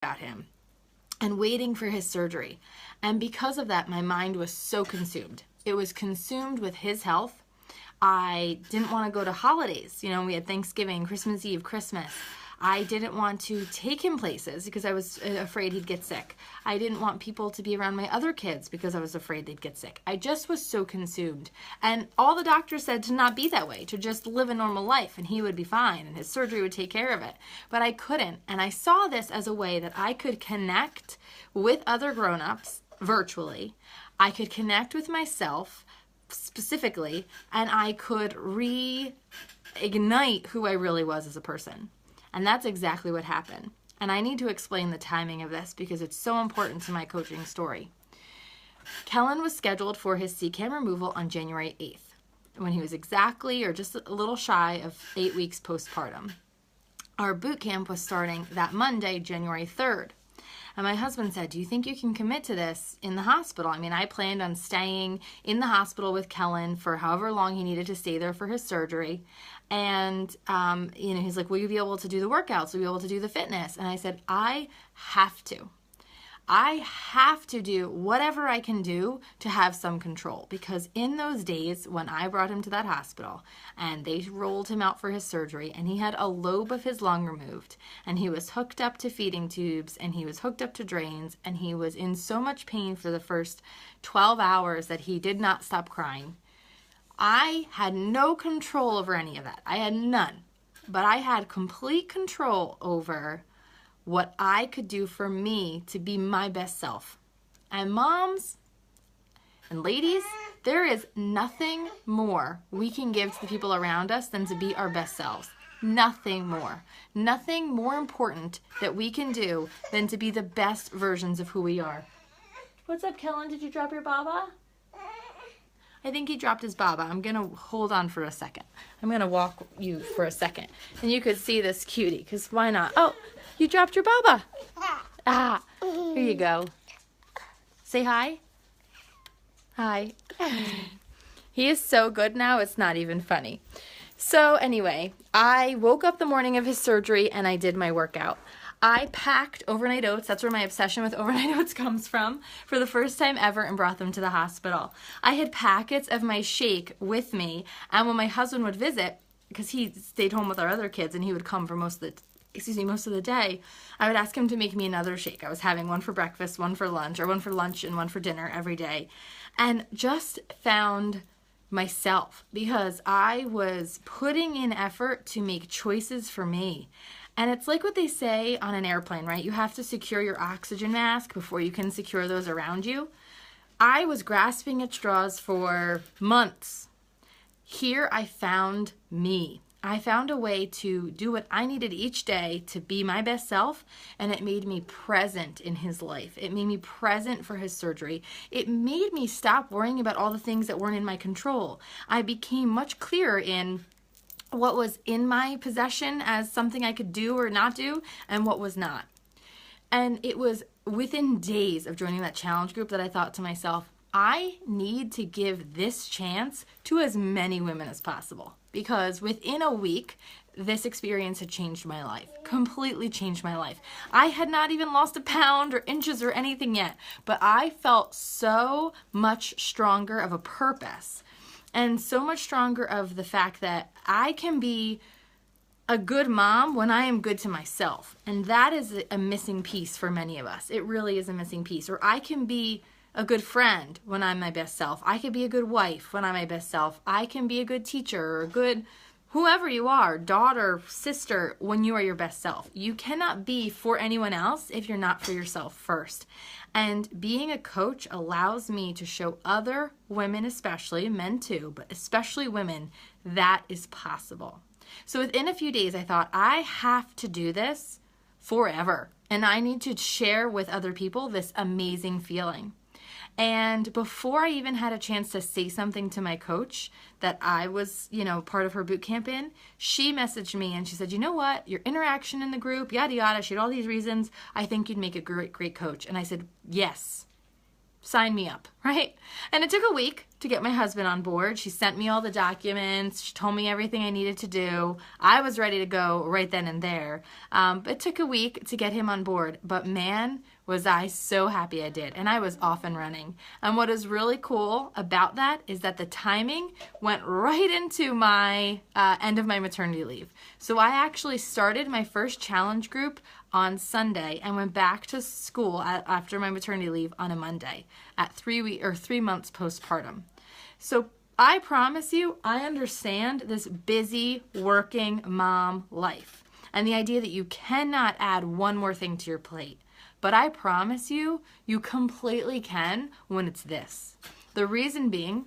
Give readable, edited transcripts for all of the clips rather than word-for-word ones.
about him and waiting for his surgery. And because of that, my mind was so consumed. It was consumed with his health. I didn't want to go to holidays. You know, we had Thanksgiving, Christmas Eve, Christmas. I didn't want to take him places because I was afraid he'd get sick. I didn't want people to be around my other kids because I was afraid they'd get sick. I just was so consumed. And all the doctors said to not be that way, to just live a normal life and he would be fine and his surgery would take care of it. But I couldn't. And I saw this as a way that I could connect with other grown-ups virtually. I could connect with myself specifically, and I could reignite who I really was as a person. And that's exactly what happened. And I need to explain the timing of this because it's so important to my coaching story. Kellen was scheduled for his C-cam removal on January 8th, when he was exactly or just a little shy of 8 weeks postpartum. Our boot camp was starting that Monday, January 3rd. And my husband said, do you think you can commit to this in the hospital? I mean, I planned on staying in the hospital with Kellen for however long he needed to stay there for his surgery. And, he's like, will you be able to do the workouts? Will you be able to do the fitness? And I said, I have to. I have to do whatever I can do to have some control, because in those days when I brought him to that hospital and they rolled him out for his surgery and he had a lobe of his lung removed and he was hooked up to feeding tubes and he was hooked up to drains and he was in so much pain for the first 12 hours that he did not stop crying. I had no control over any of that. I had none, but I had complete control over what I could do for me to be my best self. And moms and ladies, there is nothing more we can give to the people around us than to be our best selves. Nothing more. Nothing more important that we can do than to be the best versions of who we are. What's up, Kellen? Did you drop your baba? I think he dropped his baba. I'm going to hold on for a second. I'm going to walk you for a second. And you could see this cutie, because why not? Oh, you dropped your baba. Ah, here you go. Say hi. Hi. He is so good now, it's not even funny. So anyway, I woke up the morning of his surgery and I did my workout. I packed overnight oats, that's where my obsession with overnight oats comes from, for the first time ever and brought them to the hospital. I had packets of my shake with me, and when my husband would visit, because he stayed home with our other kids and he would come for most of the day, I would ask him to make me another shake. I was having one for breakfast, one for lunch, or one for lunch and one for dinner every day, and just found myself because I was putting in effort to make choices for me. And it's like what they say on an airplane, right? You have to secure your oxygen mask before you can secure those around you. I was grasping at straws for months. Here I found me. I found a way to do what I needed each day to be my best self, and it made me present in his life. It made me present for his surgery. It made me stop worrying about all the things that weren't in my control. I became much clearer in what was in my possession as something I could do or not do, and what was not. And it was within days of joining that challenge group that I thought to myself, I need to give this chance to as many women as possible. Because within a week, this experience had changed my life, completely changed my life. I had not even lost a pound or inches or anything yet, but I felt so much stronger of a purpose and so much stronger of the fact that I can be a good mom when I am good to myself. And that is a missing piece for many of us. It really is a missing piece. Or I can be a good friend when I'm my best self. I can be a good wife when I'm my best self. I can be a good teacher or a good whoever you are, daughter, sister, when you are your best self. You cannot be for anyone else if you're not for yourself first. And being a coach allows me to show other women, especially men too, but especially women, that is possible. So within a few days, I thought, I have to do this forever. And I need to share with other people this amazing feeling. And before I even had a chance to say something to my coach that I was, part of her boot camp in, she messaged me and she said, you know what, your interaction in the group, yada, yada, she had all these reasons. I think you'd make a great, great coach. And I said, yes, sign me up. right? And it took a week to get my husband on board. She sent me all the documents. She told me everything I needed to do. I was ready to go right then and there. It took a week to get him on board. But man, was I so happy I did. And I was off and running. And what is really cool about that is that the timing went right into my end of my maternity leave. So I actually started my first challenge group on Sunday and went back to school after my maternity leave on a Monday at 3 months postpartum. So I promise you, I understand this busy working mom life and the idea that you cannot add one more thing to your plate. But I promise you, you completely can when it's this. The reason being,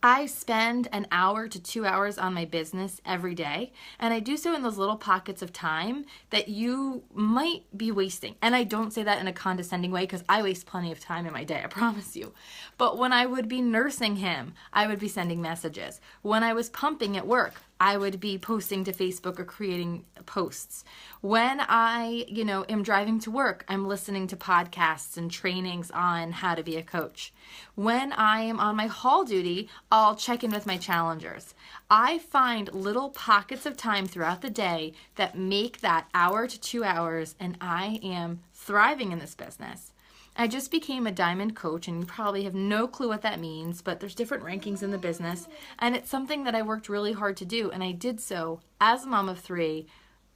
I spend an hour to 2 hours on my business every day, and I do so in those little pockets of time that you might be wasting. And I don't say that in a condescending way because I waste plenty of time in my day, I promise you. But when I would be nursing him, I would be sending messages. When I was pumping at work, I would be posting to Facebook or creating posts. When I, am driving to work, I'm listening to podcasts and trainings on how to be a coach. When I am on my haul duty, I'll check in with my challengers. I find little pockets of time throughout the day that make that hour to 2 hours, and I am thriving in this business. I just became a diamond coach, and you probably have no clue what that means, but there's different rankings in the business, and it's something that I worked really hard to do, and I did so as a mom of 3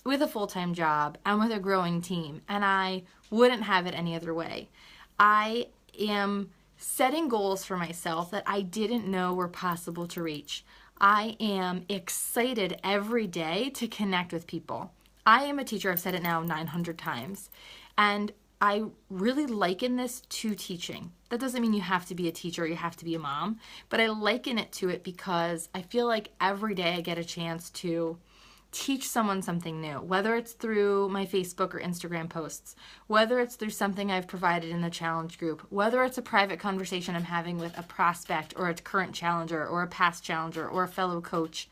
with a full-time job and with a growing team, and I wouldn't have it any other way. I am setting goals for myself that I didn't know were possible to reach. I am excited every day to connect with people. I am a teacher, I've said it now 900 times, and I really liken this to teaching. That doesn't mean you have to be a teacher or you have to be a mom, but I liken it to it because I feel like every day I get a chance to teach someone something new, whether it's through my Facebook or Instagram posts, whether it's through something I've provided in the challenge group, whether it's a private conversation I'm having with a prospect or a current challenger or a past challenger or a fellow coach.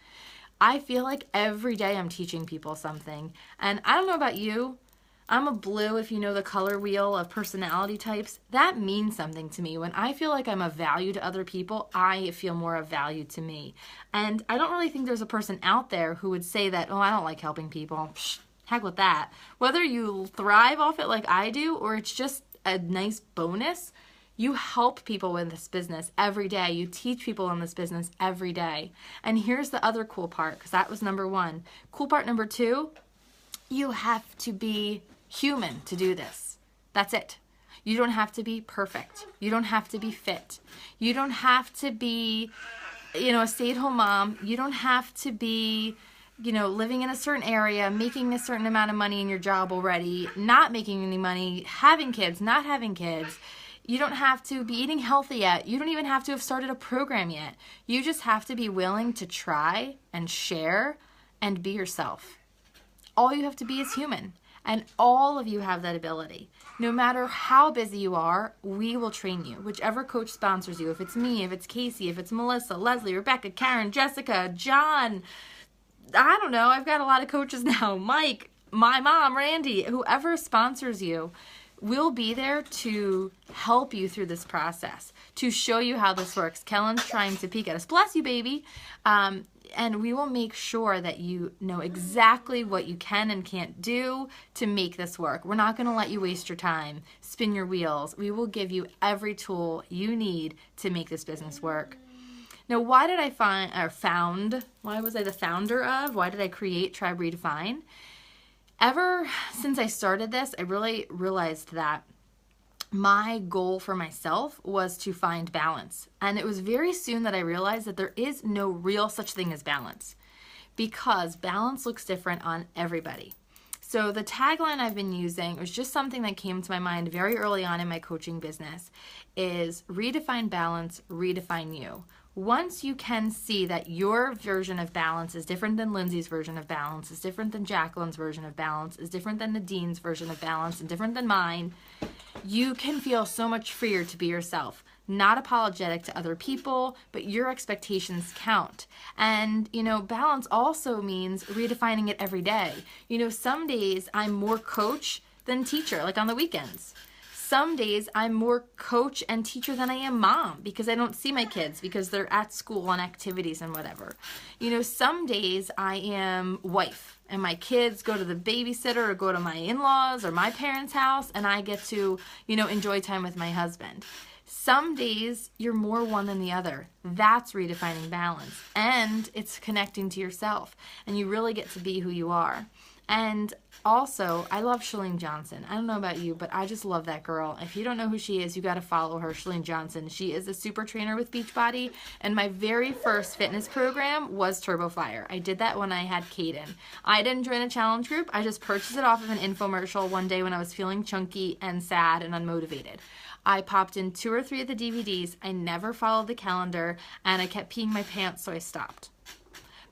I feel like every day I'm teaching people something. And I don't know about you, I'm a blue, if you know the color wheel of personality types. That means something to me. When I feel like I'm of value to other people, I feel more of value to me. And I don't really think there's a person out there who would say that, oh, I don't like helping people. Psh, heck with that. Whether you thrive off it like I do or it's just a nice bonus, you help people with this business every day. You teach people in this business every day. And here's the other cool part, because that was number 1. Cool part number 2, you have to be human to do this. That's it. You don't have to be perfect. You don't have to be fit. You don't have to be, a stay-at-home mom. You don't have to be, living in a certain area, making a certain amount of money in your job already, not making any money, having kids, not having kids. You don't have to be eating healthy yet. You don't even have to have started a program yet. You just have to be willing to try and share and be yourself. All you have to be is human. And all of you have that ability. No matter how busy you are, we will train you. Whichever coach sponsors you, if it's me, if it's Casey, if it's Melissa, Leslie, Rebecca, Karen, Jessica, John, I don't know, I've got a lot of coaches now, Mike, my mom, Randy, whoever sponsors you, we'll be there to help you through this process, to show you how this works. Kellen's trying to peek at us. Bless you, baby. And we will make sure that you know exactly what you can and can't do to make this work. We're not going to let you waste your time, spin your wheels. We will give you every tool you need to make this business work. Now, why did I why was I the founder of, why did I create Tribe Redefine? Ever since I started this, I really realized that my goal for myself was to find balance. And it was very soon that I realized that there is no real such thing as balance, because balance looks different on everybody. So the tagline I've been using was just something that came to my mind very early on in my coaching business, is redefine balance, redefine you. Once you can see that your version of balance is different than Lindsay's version of balance, is different than Jacqueline's version of balance, is different than Nadine's version of balance, and different than mine, you can feel so much freer to be yourself. Not apologetic to other people, but your expectations count. And, balance also means redefining it every day. Some days I'm more coach than teacher, like on the weekends. Some days I'm more coach and teacher than I am mom because I don't see my kids because they're at school on activities and whatever. You know, some days I am wife and my kids go to the babysitter or go to my in-laws or my parents' house and I get to, you know, enjoy time with my husband. Some days you're more one than the other. That's redefining balance. And it's connecting to yourself. And you really get to be who you are. And also, I love Chalene Johnson. I don't know about you, but I just love that girl. If you don't know who she is, you got to follow her, Chalene Johnson. She is a super trainer with Beachbody. And my very first fitness program was Turbo Fire. I did that when I had Caden. I didn't join a challenge group. I just purchased it off of an infomercial one day when I was feeling chunky and sad and unmotivated. I popped in 2 or 3 of the DVDs. I never followed the calendar, and I kept peeing my pants, so I stopped.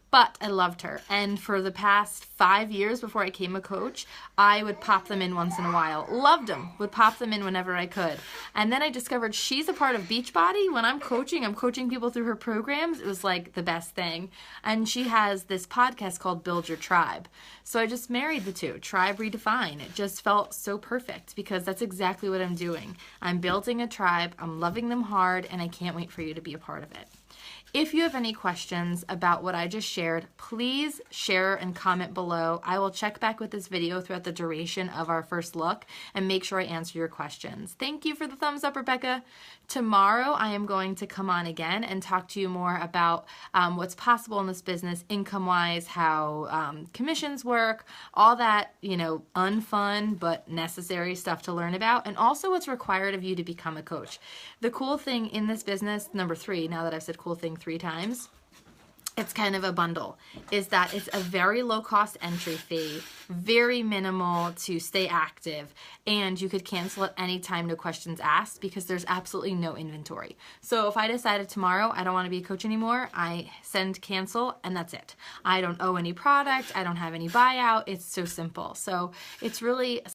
But I loved her, and for the past 5 years before I became a coach, I would pop them in once in a while. Loved them. Would pop them in whenever I could. And then I discovered she's a part of Beachbody. When I'm coaching people through her programs. It was like the best thing. And she has this podcast called Build Your Tribe. So I just married the two, Tribe Redefine. It just felt so perfect because that's exactly what I'm doing. I'm building a tribe, I'm loving them hard, and I can't wait for you to be a part of it. If you have any questions about what I just shared, please share and comment below. I will check back with this video throughout the duration of our first look and make sure I answer your questions. Thank you for the thumbs up, Rebecca. Tomorrow, I am going to come on again and talk to you more about what's possible in this business, income-wise, how commissions work, all that, you know, unfun but necessary stuff to learn about, and also what's required of you to become a coach. The cool thing in this business, number 3, now that I've said cool thing 3 times, it's kind of a bundle, is that it's a very low cost entry fee, very minimal to stay active, and you could cancel at any time, no questions asked, because there's absolutely no inventory. So if I decided tomorrow I don't want to be a coach anymore, I send cancel and that's it. I don't owe any product, I don't have any buyout, it's so simple. So it's really